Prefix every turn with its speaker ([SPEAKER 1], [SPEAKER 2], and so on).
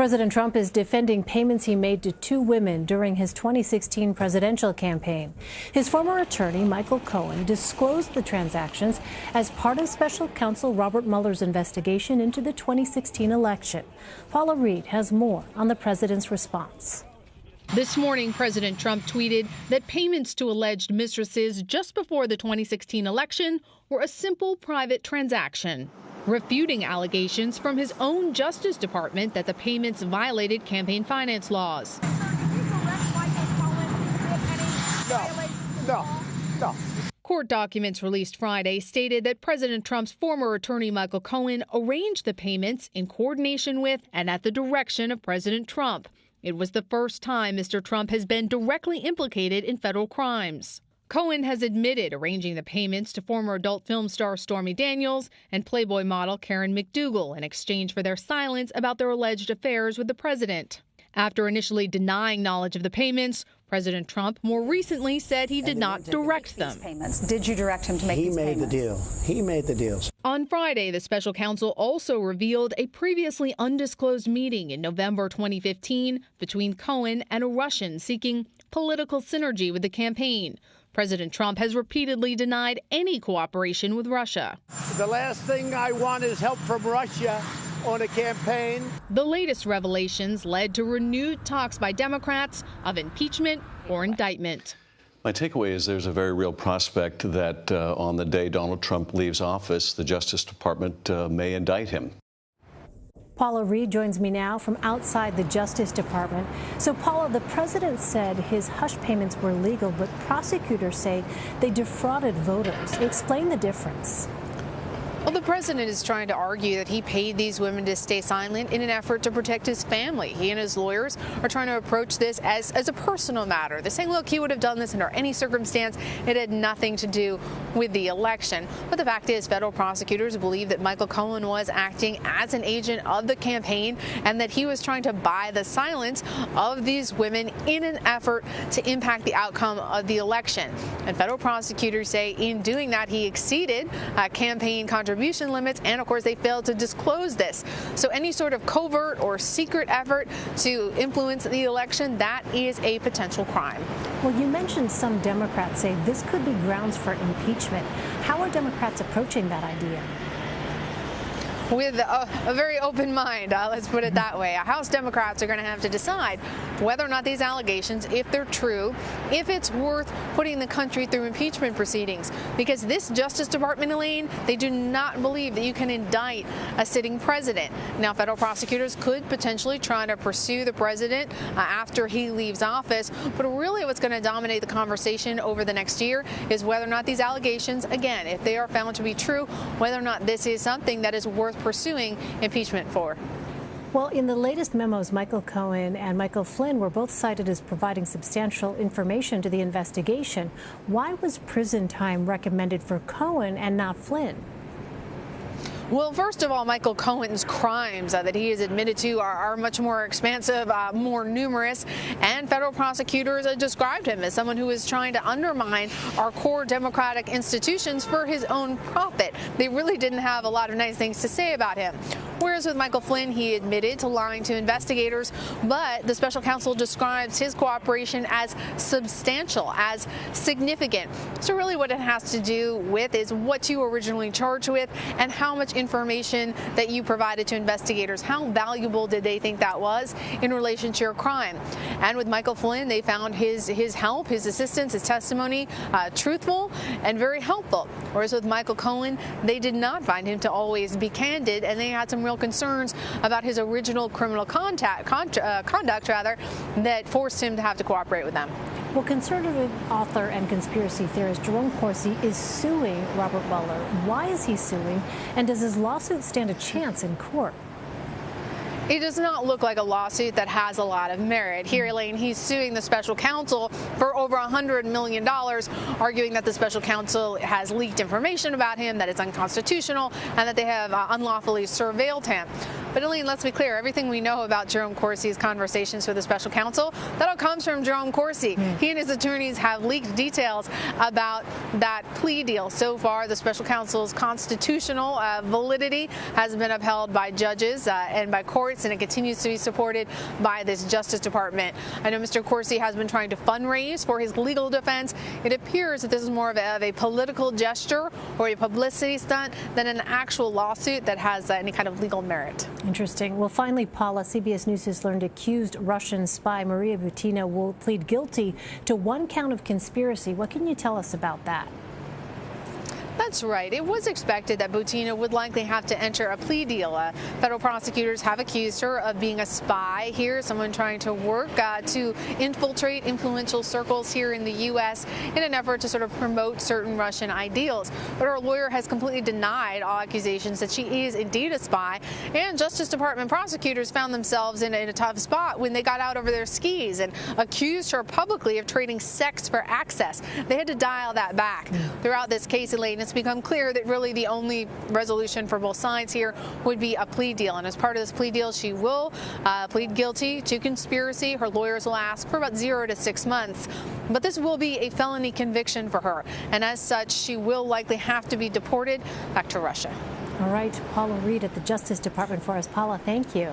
[SPEAKER 1] President Trump is defending payments he made to two women during his 2016 presidential campaign. His former attorney, Michael Cohen, disclosed the transactions as part of special counsel Robert Mueller's investigation into the 2016 election. Paula Reid has more on the president's response.
[SPEAKER 2] This morning, President Trump tweeted that payments to alleged mistresses just before the 2016 election were a simple private transaction, refuting allegations from his own Justice Department that the payments violated campaign finance laws.
[SPEAKER 3] No.
[SPEAKER 2] Court documents released Friday stated that President Trump's former attorney Michael Cohen arranged the payments in coordination with and at the direction of President Trump. It was the first time Mr. Trump has been directly implicated in federal crimes. Cohen has admitted arranging the payments to former adult film star Stormy Daniels and Playboy model Karen McDougal in exchange for their silence about their alleged affairs with the president. After initially denying knowledge of the payments, President Trump more recently said he did not direct them.
[SPEAKER 4] Did you direct him to make these payments?
[SPEAKER 3] He made the deal. He made the deals.
[SPEAKER 2] On Friday, the special counsel also revealed a previously undisclosed meeting in November 2015 between Cohen and a Russian seeking political synergy with the campaign. President Trump has repeatedly denied any cooperation with Russia.
[SPEAKER 3] The last thing I want is help from Russia on a campaign.
[SPEAKER 2] The latest revelations led to renewed talks by Democrats of impeachment or indictment.
[SPEAKER 5] My takeaway is there's a very real prospect that on the day Donald Trump leaves office, the Justice Department may indict him.
[SPEAKER 1] Paula Reid joins me now from outside the Justice Department. So, Paula, the president said his hush payments were legal, but prosecutors say they defrauded voters. Explain the difference.
[SPEAKER 6] Well, the president is trying to argue that he paid these women to stay silent in an effort to protect his family. He and his lawyers are trying to approach this as a personal matter. They're saying, look, he would have done this under any circumstance. It had nothing to do with the election. But the fact is, federal prosecutors believe that Michael Cohen was acting as an agent of the campaign and that he was trying to buy the silence of these women in an effort to impact the outcome of the election. And federal prosecutors say in doing that, he exceeded campaign contribution limits, and of course they failed to disclose this. So any sort of covert or secret effort to influence the election, that is a potential crime.
[SPEAKER 1] Well, you mentioned some Democrats say this could be grounds for impeachment. How are Democrats approaching that idea?
[SPEAKER 6] With a very open mind, let's put it that way. House Democrats are going to have to decide whether or not these allegations, if they're true, if it's worth putting the country through impeachment proceedings. Because this Justice Department, Elaine, they do not believe that you can indict a sitting president. Now, federal prosecutors could potentially try to pursue the president after he leaves office. But really what's going to dominate the conversation over the next year is whether or not these allegations, again, if they are found to be true, whether or not this is something that is worth pursuing impeachment for.
[SPEAKER 1] Well, in the latest memos, Michael Cohen and Michael Flynn were both cited as providing substantial information to the investigation. Why was prison time recommended for Cohen and not Flynn?
[SPEAKER 6] Well, first of all, Michael Cohen's crimes that he is admitted to are much more expansive, more numerous, and federal prosecutors described him as someone who is trying to undermine our core democratic institutions for his own profit. They really didn't have a lot of nice things to say about him. Whereas with Michael Flynn, he admitted to lying to investigators, but the special counsel describes his cooperation as substantial, as significant. So really what it has to do with is what you were originally charged with and how much information that you provided to investigators. How valuable did they think that was in relation to your crime? And with Michael Flynn, they found his help, his assistance, his testimony truthful and very helpful. Whereas with Michael Cohen, they did not find him to always be candid, and they had some real concerns about his original criminal conduct that forced him to have to cooperate with them.
[SPEAKER 1] Well, conservative author and conspiracy theorist Jerome Corsi is suing Robert Mueller. Why is he suing, and does his lawsuit stand a chance in court?
[SPEAKER 6] It does not look like a lawsuit that has a lot of merit. Here, Elaine, he's suing the special counsel for over $100 million, arguing that the special counsel has leaked information about him, that it's unconstitutional, and that they have unlawfully surveilled him. But Elaine, let's be clear, everything we know about Jerome Corsi's conversations with the special counsel, that all comes from Jerome Corsi. He and his attorneys have leaked details about that plea deal. So far, the special counsel's constitutional validity has been upheld by judges and by courts, and it continues to be supported by this Justice Department. I know Mr. Corsi has been trying to fundraise for his legal defense. It appears that this is more of a political gesture or a publicity stunt than an actual lawsuit that has any kind of legal merit.
[SPEAKER 1] Interesting. Well, finally, Paula, CBS News has learned accused Russian spy Maria Butina will plead guilty to 1 count of conspiracy. What can you tell us about that?
[SPEAKER 6] That's right. It was expected that Butina would likely have to enter a plea deal. Federal prosecutors have accused her of being a spy here, someone trying to work to infiltrate influential circles here in the U.S. in an effort to sort of promote certain Russian ideals. But her lawyer has completely denied all accusations that she is indeed a spy. And Justice Department prosecutors found themselves in a tough spot when they got out over their skis and accused her publicly of trading sex for access. They had to dial that back. Throughout this case, Elaine, it's become clear that really the only resolution for both sides here would be a plea deal. And as part of this plea deal, she will plead guilty to conspiracy. Her lawyers will ask for about 0 to 6 months. But this will be a felony conviction for her. And as such, she will likely have to be deported back to Russia.
[SPEAKER 1] All right, Paula Reid at the Justice Department for us. Paula, thank you.